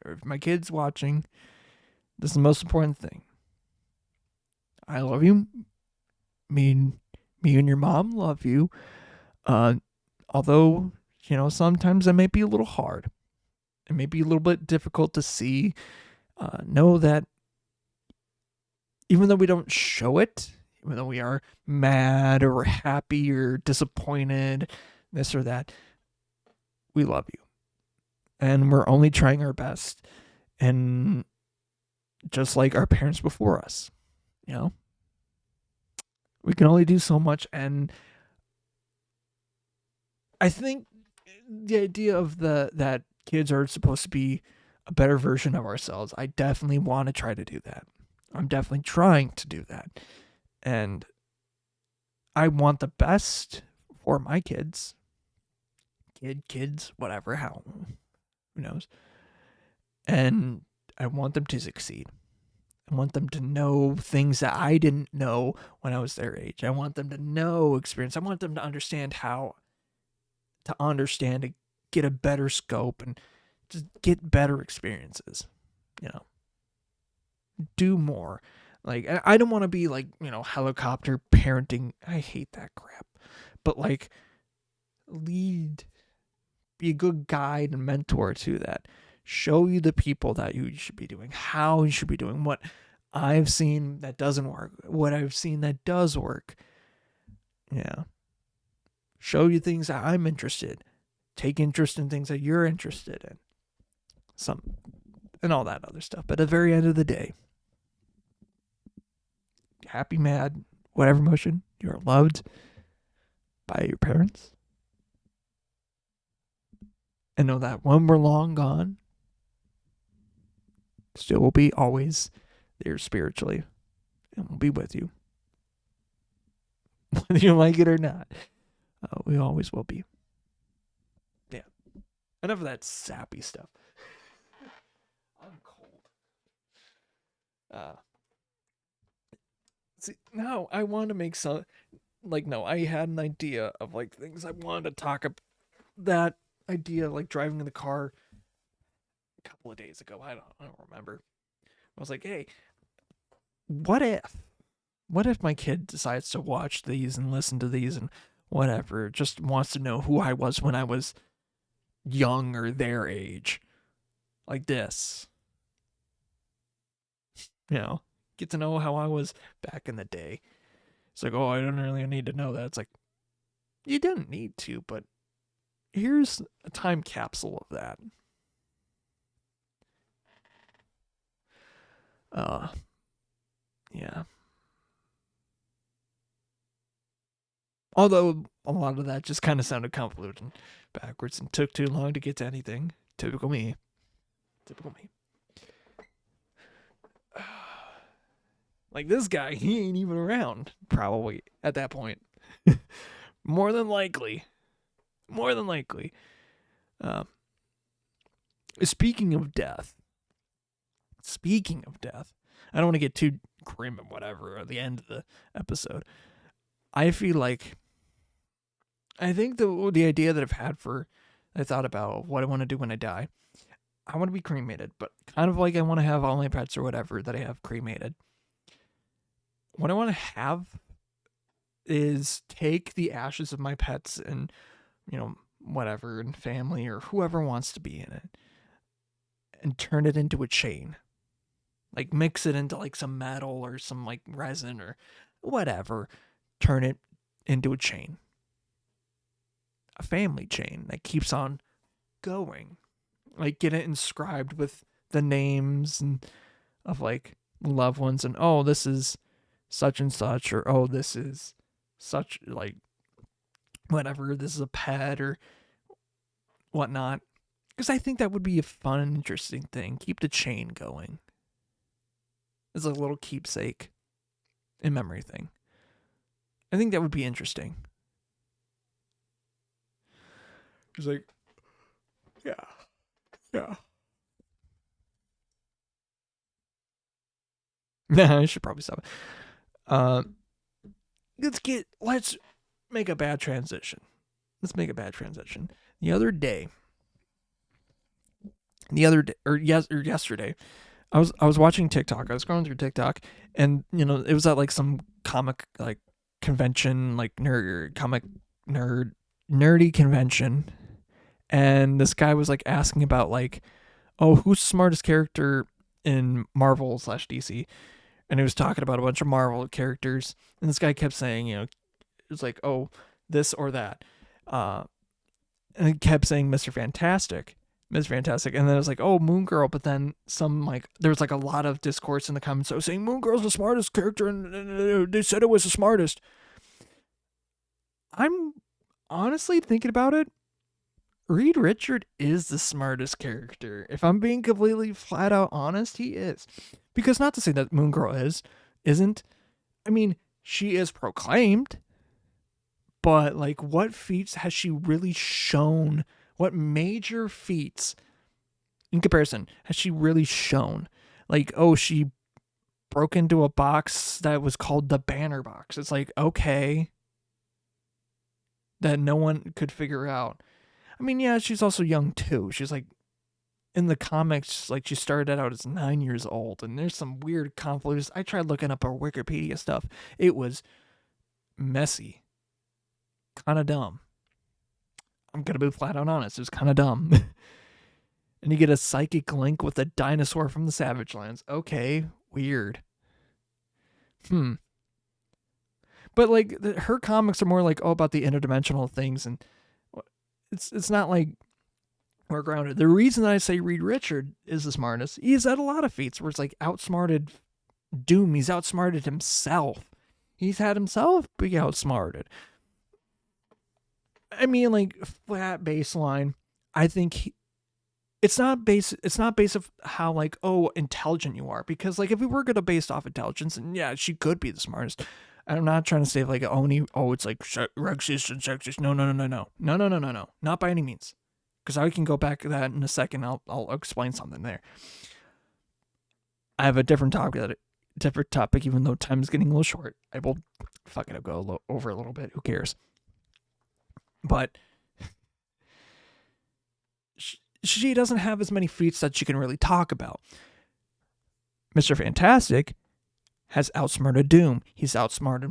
or if my kid's watching, this is the most important thing. I love you. Me and your mom love you. Although, you know, sometimes it may be a little hard. It may be a little bit difficult to see. Know that even though we don't show it, even though we are mad or happy or disappointed, this or that, we love you. And we're only trying our best. And just like our parents before us, you know? We can only do so much, and I think the idea of that kids are supposed to be a better version of ourselves, I definitely want to try to do that. I'm definitely trying to do that. And I want the best for my kids. Kids, whatever, how, who knows. And I want them to succeed. I want them to know things that I didn't know when I was their age. I want them to know experience. I want them to understand how to understand, to get a better scope and just get better experiences, you know. Do more. Like, I don't want to be like, helicopter parenting. I hate that crap. But like, lead, be a good guide and mentor to that. Show you the people that you should be doing, how you should be doing, what I've seen that doesn't work, what I've seen that does work. Yeah. Show you things that I'm interested. Take interest in things that you're interested in. And all that other stuff. But at the very end of the day, happy, mad, whatever emotion, you are loved by your parents. And know that when we're long gone, still will be always there spiritually and will be with you. Whether you like it or not, we always will be. Yeah. Enough of that sappy stuff. I'm cold. See, now I want to make some, I had an idea of like things I wanted to talk about. That idea, like driving in the car a couple of days ago. I don't remember. I was like, hey, what if my kid decides to watch these and listen to these and whatever, just wants to know who I was when I was young or their age, like this. Get to know how I was back in the day. It's like, oh, I don't really need to know that. It's like, you didn't need to, but here's a time capsule of that. Yeah. Although a lot of that just kind of sounded convoluted and backwards and took too long to get to anything. Typical me. Like this guy, he ain't even around, probably, at that point. More than likely. Speaking of death, I don't want to get too grim and whatever at the end of the episode. I think the idea that I thought about what I want to do when I die. I want to be cremated, but kind of like I want to have all my pets or whatever that I have cremated. What I want to have is take the ashes of my pets and, whatever, and family or whoever wants to be in it and turn it into a chain. Like mix it into like some metal or some like resin or whatever. Turn it into a chain. A family chain that keeps on going. Like get it inscribed with the names and of like loved ones and oh, this is such and such, or oh, this is such, like, whatever, this is a pet or whatnot. Because I think that would be a fun and interesting thing. Keep the chain going. It's a little keepsake in memory thing. I think that would be interesting. It's like, yeah. Nah, I should probably stop it. Let's make a bad transition. Yesterday, I was watching TikTok. I was scrolling through TikTok, and it was at like some comic like convention, like nerdy convention, and this guy was like asking about like, oh, who's the smartest character in Marvel / DC? And he was talking about a bunch of Marvel characters, and this guy kept saying, it's like, oh, this or that, and he kept saying Mr. Fantastic, and then it was like, oh, Moon Girl, but then there was like a lot of discourse in the comments, so saying Moon Girl's the smartest character, and they said it was the smartest. I'm honestly thinking about it. Reed Richard is the smartest character. If I'm being completely flat out honest, he is. Because not to say that Moon Girl isn't. I mean, she is proclaimed. But like, what feats has she really shown? What major feats, in comparison, has she really shown? Like, oh, she broke into a box that was called the Banner Box. It's like, okay. That no one could figure out. I mean, yeah, she's also young too. She's like in the comics, like she started out as 9 years old, and there's some weird convoluted. I tried looking up her Wikipedia stuff. It was messy, kind of dumb. I'm gonna be flat out honest. It was kind of dumb. And you get a psychic link with a dinosaur from the Savage Lands. Okay, weird. But like her comics are more like about the interdimensional things, and it's not like we're grounded. The reason that I say Reed Richard is the smartest, he's had a lot of feats where it's like outsmarted Doom. He's outsmarted himself. He's had himself be outsmarted. I mean, like flat baseline. I think it's not based of how like, oh, intelligent you are, because like if we were gonna based off intelligence, and yeah, she could be the smartest. I'm not trying to say like it's like racist and sexist. No, not by any means, because I can go back to that in a second. I'll explain something there. I have a different topic, even though time is getting a little short. I will I'll go over a little bit. Who cares? But she doesn't have as many feats that she can really talk about. Mr. Fantastic has outsmarted Doom. He's outsmarted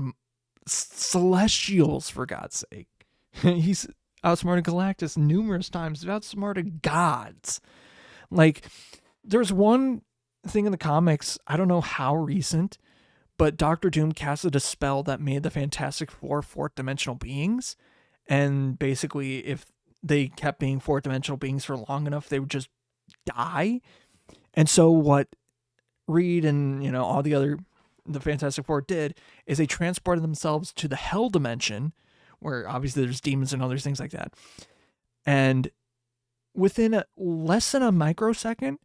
Celestials, for God's sake. He's outsmarted Galactus numerous times. He's outsmarted gods. Like, there's one thing in the comics, I don't know how recent, but Doctor Doom casted a spell that made the Fantastic Four fourth dimensional beings. And basically, if they kept being fourth dimensional beings for long enough, they would just die. And so what Reed and, all the Fantastic Four did is they transported themselves to the hell dimension, where obviously there's demons and other things like that. And within less than a microsecond,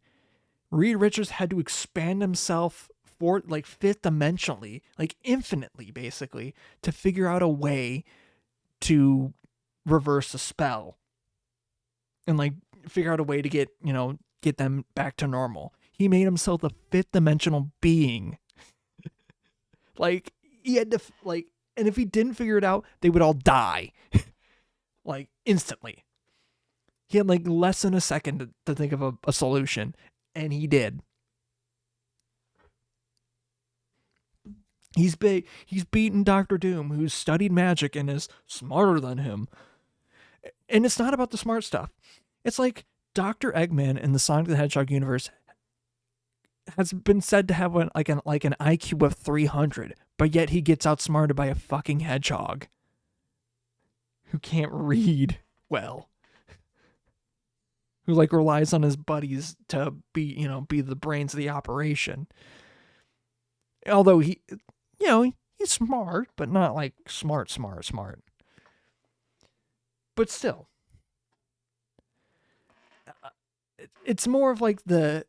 Reed Richards had to expand himself for like fifth dimensionally, like infinitely, basically, to figure out a way to reverse the spell and like figure out a way to get them back to normal. He made himself a fifth dimensional being. Like, he had to and if he didn't figure it out, they would all die. Like, instantly. He had like less than a second to think of a solution, and he did. He's beaten Doctor Doom, who's studied magic and is smarter than him. And it's not about the smart stuff. It's like Dr. Eggman in the Sonic the Hedgehog universe has been said to have an IQ of 300, but yet he gets outsmarted by a fucking hedgehog who can't read well, who like relies on his buddies to be the brains of the operation. Although he's smart, but not like smart. But still, it's more of like the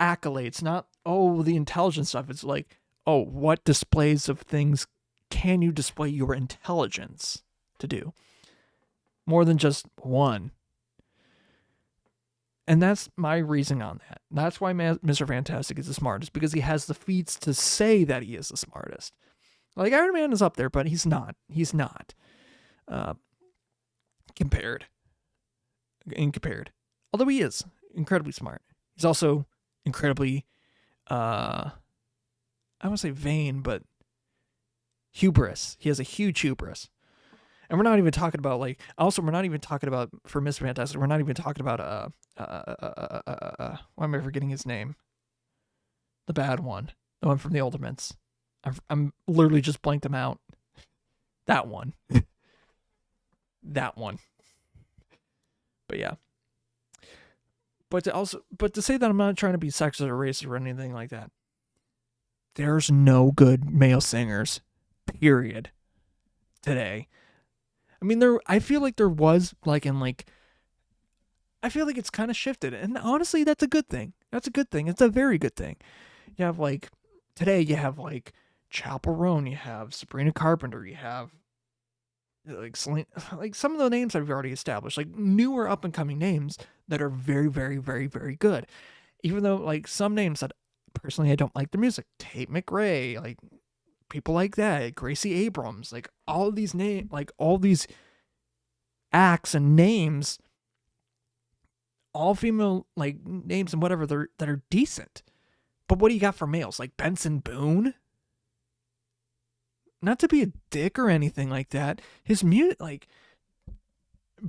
accolades, not the intelligence stuff. It's like, what displays of things can you display your intelligence to do? More than just one. And that's my reasoning on that. That's why Mr. Fantastic is the smartest, because he has the feats to say that he is the smartest. Like, Iron Man is up there, but he's not. He's not. Compared. Although he is incredibly smart. He's also incredibly, I won't say vain, but hubris. He has a huge hubris. And we're not even talking about for Mr. Fantastic, we're not even talking about, why am I forgetting his name? The bad one. The one from the Ultimates. I'm literally just blanked him out. That one. That one. But yeah. But to say that I'm not trying to be sexist or racist or anything like that. There's no good male singers, period, today. I mean, I feel like there was I feel like it's kind of shifted, and honestly, that's a good thing. That's a good thing. It's a very good thing. You have today you have Chappell Roan, you have Sabrina Carpenter, you have some of the names I've already established, newer up and coming names that are very, very, very, very good. Even though some names that personally I don't like the music, Tate McRae, people like that, Gracie Abrams, all of these names, all these acts and names all female like names and whatever that are decent. But what do you got for males? Like Benson Boone? Not to be a dick or anything like that. His music, like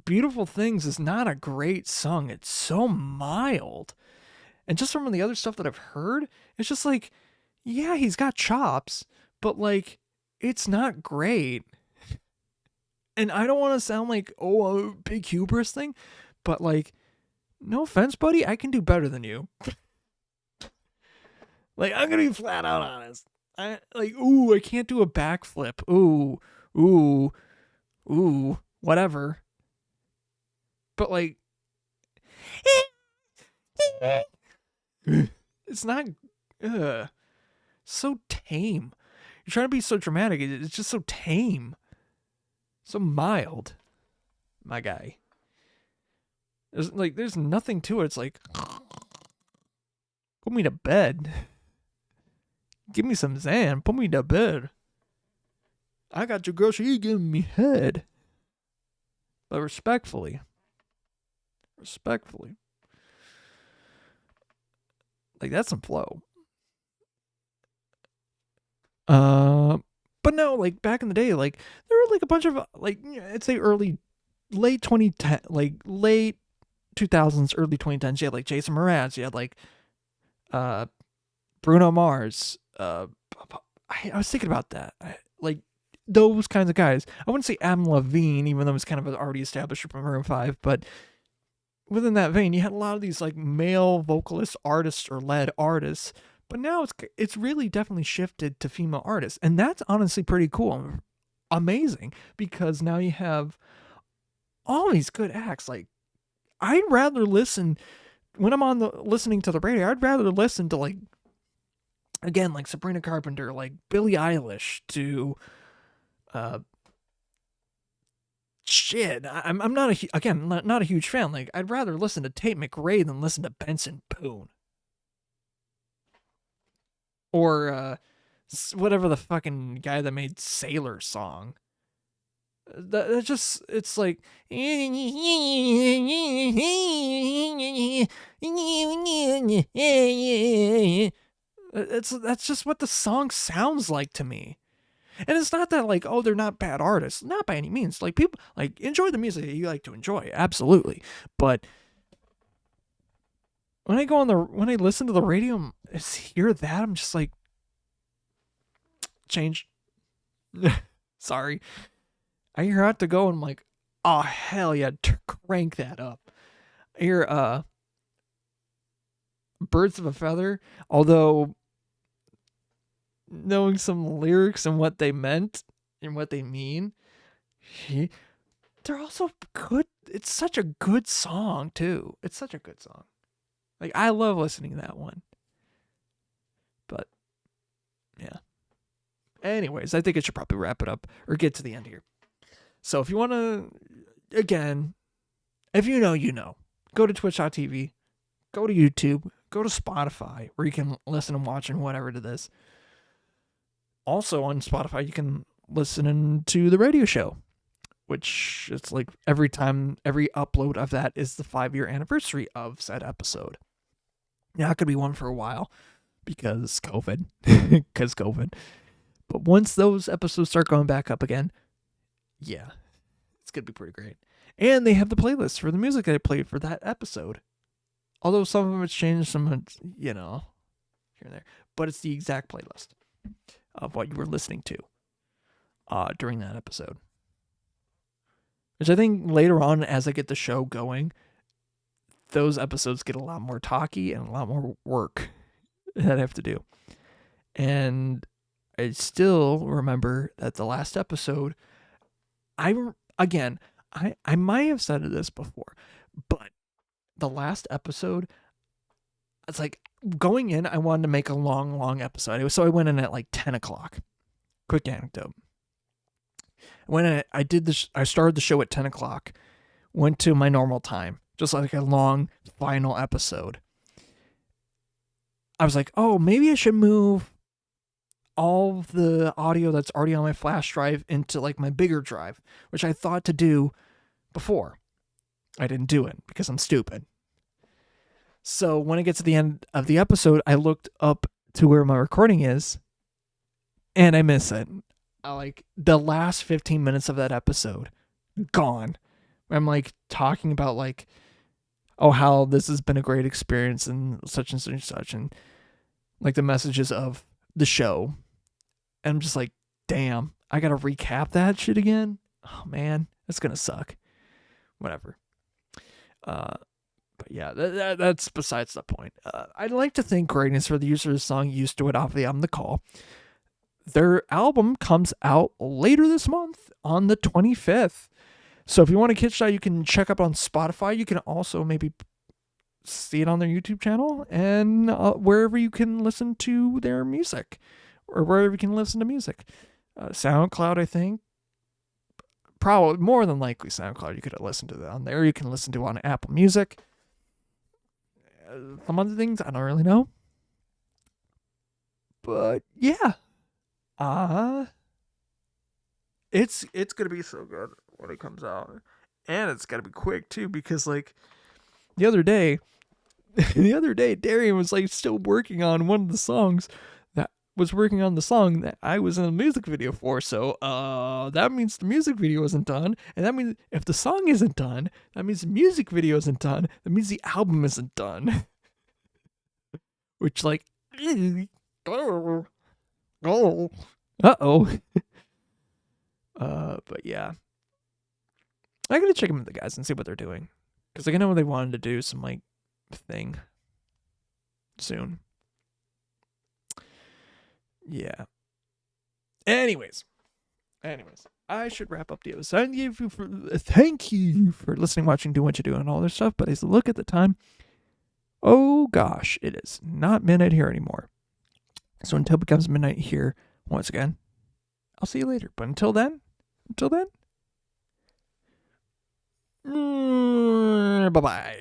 Beautiful Things, is not a great song. It's so mild. And just from the other stuff that I've heard, it's just like, yeah, he's got chops, but like, it's not great. And I don't want to sound like, oh, a big hubris thing, but like, no offense, buddy, I can do better than you. Like, I'm gonna be flat out honest. I can't do a backflip. Whatever. But like, it's not so tame. You're trying to be so dramatic. It's just so tame, so mild, my guy. There's nothing to it. It's like, put me to bed. Give me some Zan. Put me to bed. I got your girl. She giving me head. But respectfully. Like, that's some flow. But no, like, back in the day, like, there were, like, a bunch of, like, I'd say late 2010, like, late 2000s, early 2010s. You had, like, Jason Mraz. You had, like, Bruno Mars. I was thinking about that. Like, those kinds of guys. I wouldn't say Adam Levine, even though it's kind of already established from Maroon 5, but within that vein, you had a lot of these like male vocalist artists or led artists, but now it's really definitely shifted to female artists, and that's honestly pretty cool, amazing, because now you have all these good acts. Like, I'd rather listen when I'm listening to the radio. I'd rather listen to like, again, like Sabrina Carpenter, like Billie Eilish, to shit. I'm not a huge fan. Like, I'd rather listen to Tate McRae than listen to Benson Boone. Or whatever the fucking guy that made Sailor song. That just, it's like, that's just what the song sounds like to me. And it's not that like, oh, they're not bad artists. Not by any means. Like, people like enjoy the music that you like to enjoy. Absolutely. But when I listen to the radio and hear that, I'm just like, change. Sorry. I hear Hot to Go and I'm like, oh, hell yeah, crank that up. I hear Birds of a Feather, although knowing some lyrics and what they meant and what they mean, they're also good. It's such a good song too. It's such a good song. Like, I love listening to that one. But yeah. Anyways, I think I should probably wrap it up or get to the end here. So if you want to, again, if you know, go to twitch.tv, go to YouTube, go to Spotify, where you can listen and watch and whatever to this. Also on Spotify, you can listen to the radio show, which it's like every upload of that is the 5-year anniversary of said episode. Now, it could be one for a while because COVID. But once those episodes start going back up again, yeah, it's going to be pretty great. And they have the playlist for the music that I played for that episode. Although some of them it's changed, some of it's, here and there. But it's the exact playlist of what you were listening to during that episode. Which I think later on, as I get the show going, those episodes get a lot more talky and a lot more work that I have to do. And I still remember that the last episode, I might have said this before, but the last episode, it's like going in, I wanted to make a long episode. So I went in at like 10 o'clock. Quick anecdote. I started the show at 10 o'clock, went to my normal time, just like a long final episode. I was like, oh, maybe I should move all of the audio that's already on my flash drive into like my bigger drive, which I thought to do before. I didn't do it because I'm stupid. So when it gets to the end of the episode, I looked up to where my recording is, and I miss it. Like the last 15 minutes of that episode, gone. I'm like talking about like, oh, how this has been a great experience and such and such and such, and like the messages of the show. And I'm just like, damn, I gotta recap that shit again. Oh man, that's gonna suck. Whatever. But yeah, that's besides the point. I'd like to thank Greatness for the use of the song "Used to It" off the album "The Call." Their album comes out later this month on the 25th. So if you want to catch that, you can check up on Spotify. You can also maybe see it on their YouTube channel and wherever you can listen to their music, or wherever you can listen to music. SoundCloud, I think. Probably more than likely SoundCloud. You could listen to that on there. You can listen to it on Apple Music. Some other things I don't really know. But yeah. It's gonna be so good when it comes out. And it's gotta be quick too, because like the other day Darian was like still working on one of the songs that was working on the song that I was in a music video for. So that means the music video isn't done. And that means if the song isn't done, that means the music video isn't done. That means the album isn't done. Which like uh-oh. But yeah. I gotta check in with the guys and see what they're doing. Because like, I know they wanted to do some like thing soon. Yeah. Anyways, I should wrap up the episode. Thank you for listening, watching, doing what you do, and all this stuff. But as I look at the time, oh gosh, it is not midnight here anymore. So until it becomes midnight here once again, I'll see you later. But until then, bye-bye.